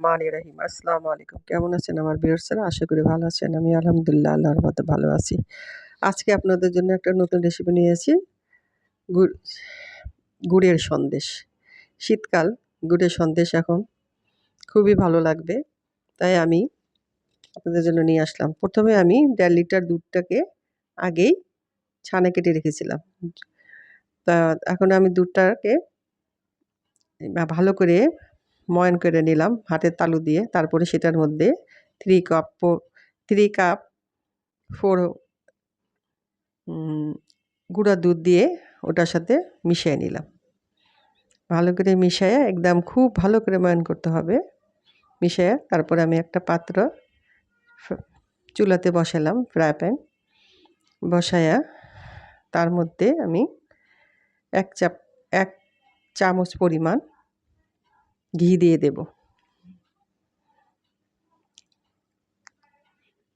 রহিম আসসালামু আলাইকুম। কেমন আছেন আমার ভিউয়ার্সরা? আশা করি ভালো আছেন। আমি আলহামদুলিল্লাহ আল্লাহর রহমতে ভালো আছি। আজকে আপনাদের জন্য একটা নতুন রেসিপি নিয়েছি। গুড় গুড়ের সন্দেশ। শীতকাল, গুড়ের সন্দেশ এখন খুবই ভালো লাগবে। তাই আমি আপনাদের জন্য নিয়ে আসলাম। প্রথমে আমি ১.৫ লিটার দুধটাকে আগেই ছানা কেটে রেখেছিলাম। তা এখন আমি দুধটাকে ভালো করে ময়ান করে নিলাম হাতের তালু দিয়ে। তারপরে সেটার মধ্যে 3 কাপ 4 গুঁড়া দুধ দিয়ে ওটার সাথে মিশিয়ে নিলাম। ভালো করে মিশিয়ে একদম খুব ভালো করে ময়ান করতে হবে। মিশিয়ে তারপরে আমি একটা পাত্র চুলাতে বসালাম, ফ্রাই প্যান বসায়া তার মধ্যে আমি ১ চামচ পরিমাণ ঘি দিয়ে দেব।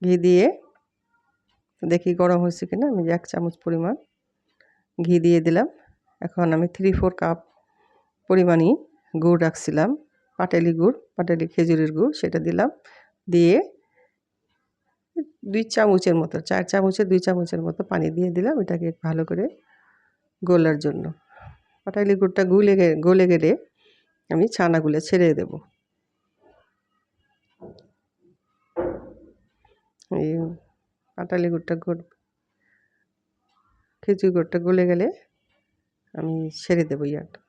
ঘি দিয়ে দেখি গরম হয়েছে কিনা। আমি ১ চামচ পরিমাণ ঘি দিয়ে দিলাম। এখন আমি 3-4 কাপ পরিমাণই গুড় রাখছিলাম, পাটালি গুড়, পাটালি খেজুরের গুড়, সেটা দিলাম। দিয়ে ২ চামচের মতো, ৪ চামচে ২ চামচের মতো পানি দিয়ে দিলাম এটাকে ভালো করে গলার জন্য। পাটালি গুড়টা গলে গেলে আমি ছানাগুলো ছেড়ে দেব। এই পাটালি গুড়টা খেজুর গুড়টা গলে গেলে আমি ছেড়ে দেবো ইয়াটা।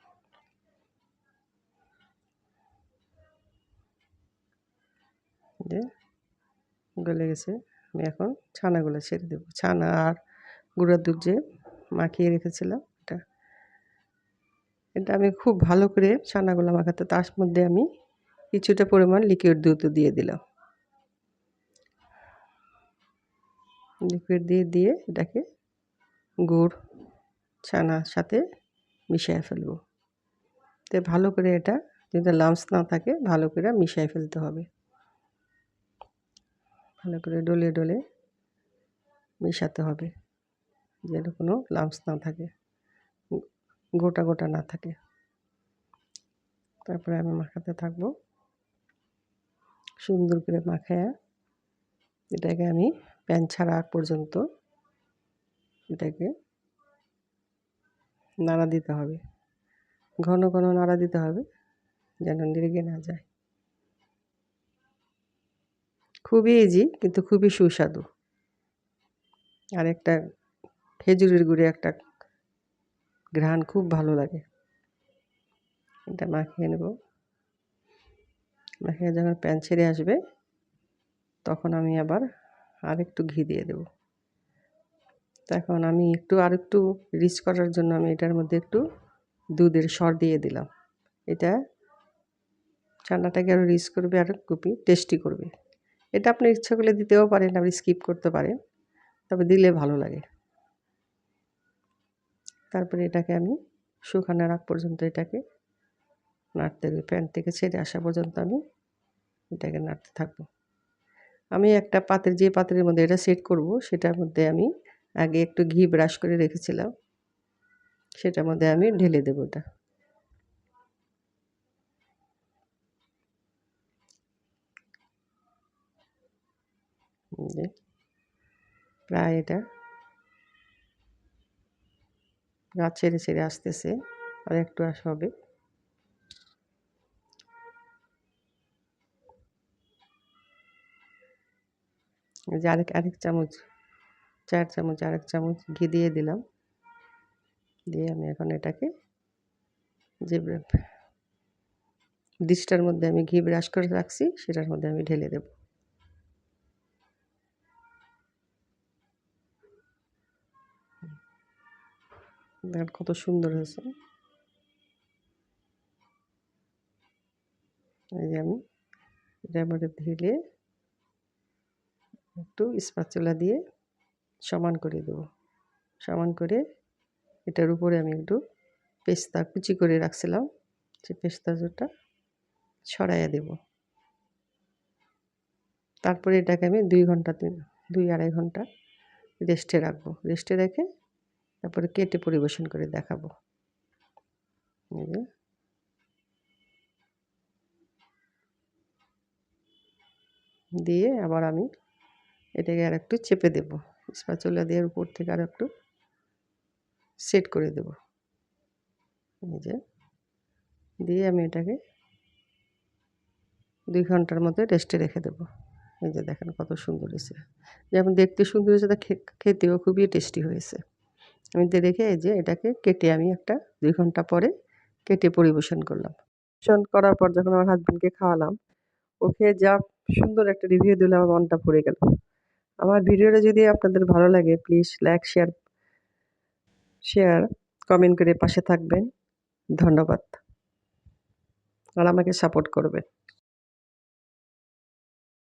গলে গেছে, আমি এখন ছানাগুলো ছেড়ে দেবো। ছানা আর গুঁড়ার দুধ যে মাখিয়ে রেখেছিলাম এটা আমি খুব ভালো করে ছানাগুলো মাখাতে, তার মধ্যে আমি কিছুটা পরিমাণ লিকুইড দুধও দিয়ে দিলাম। লিকুইড দিয়ে এটাকে গুড় ছানার সাথে মিশিয়ে ফেলবো। তো ভালো করে এটা যাতে লাম্পস না থাকে ভালো করে মিশিয়ে ফেলতে হবে। ভালো করে ডলে মেশাতে হবে যেন কোনো লাম্পস না থাকে, গোটা না থাকে। তারপরে আমি মাখাতে থাকবো সুন্দর করে মাখায়া এটাকে আমি প্যান ছাড়া আগ পর্যন্ত এটাকে নাড়া দিতে হবে। ঘন নাড়া দিতে হবে যেন লেগে না যায়। খুবই ইজি কিন্তু খুবই সুস্বাদু। আর একটা খেজুরের গুড়ে একটা ঘ্রাণ খুব ভালো লাগে। এটা মাখিয়ে নেব। মাখিয়ে যখন প্যান ছেড়ে আসবে তখন আমি আবার আরেকটু ঘি দিয়ে দেব। তখন আমি আরেকটু রিচ করার জন্য আমি এটার মধ্যে একটু দুধের সর দিয়ে দিলাম। এটা ছানাটাকে আরও রিচ করবে, আরও খুবই টেস্টি করবে। এটা আপনার ইচ্ছা করলে দিতেও পারেন, আপনি স্কিপ করতে পারেন, তবে দিলে ভালো লাগে। তারপরে এটাকে আমি শুকানোর আগ পর্যন্ত এটাকে নাড়তে হবে। প্যান থেকে ছেড়ে আসা পর্যন্ত আমি এটাকে নাড়তে থাকবো। আমি একটা যে পাত্রের মধ্যে এটা সেট করব সেটার মধ্যে আমি আগে একটু ঘি ব্রাশ করে রেখেছিলাম, সেটার মধ্যে আমি ঢেলে দেবো এটা। প্রায় এটা রাত ছেড়ে আসতেছে, আর একটু হবে। যে আরেক চামচ, 4 চামচ, আরেক চামচ ঘি দিয়ে দিলাম। দিয়ে আমি এখন এটাকে যে ডিশটার মধ্যে আমি ঘি ব্রাশ করে রাখছি সেটার মধ্যে আমি ঢেলে দেব। দেখেন কত সুন্দর হয়েছে। এই যে আমি এটার মধ্যে ঢেলে একটু স্প্যাচুলা দিয়ে সমান করে দেব। সমান করে এটার উপরে আমি একটু পেস্তা কুচি করে রাখছিলাম, যে পেস্তাটা ছড়াইয়া দেব। তারপরে এটাকে আমি 2-2.5 ঘন্টা রেস্টে রাখবো। রেস্টে রেখে তারপরে কেটে পরিবেশন করে দেখাবো। এই যে দিয়ে আবার আমি এটাকে আর একটু চেপে দেব, স্প্যাচুলা দিয়ে উপর থেকে আর একটু সেট করে দেব। এই যে দিয়ে আমি এটাকে 2 ঘন্টার মতো রেস্টে রেখে দেব। এই যে দেখেন কত সুন্দর হয়েছে, যেমন দেখতে সুন্দর হয়েছে তা খেতেও খুবই টেস্টি হয়েছে। আমি রেখে এই যে এটাকে কেটে আমি একটা 2 ঘন্টা পরে কেটে পরিবেশন করলাম। পরিবেশন করার পর যখন আমার হাজবেন্ডকে খাওয়ালাম, ও খেয়ে যা সুন্দর একটা রিভিউ দিল, আমার মনটা ভরে গেল। আমার ভিডিওটা যদি আপনাদের ভালো লাগে প্লিজ লাইক, শেয়ার, কমেন্ট করে পাশে থাকবেন। ধন্যবাদ। আর আমাকে সাপোর্ট করবেন।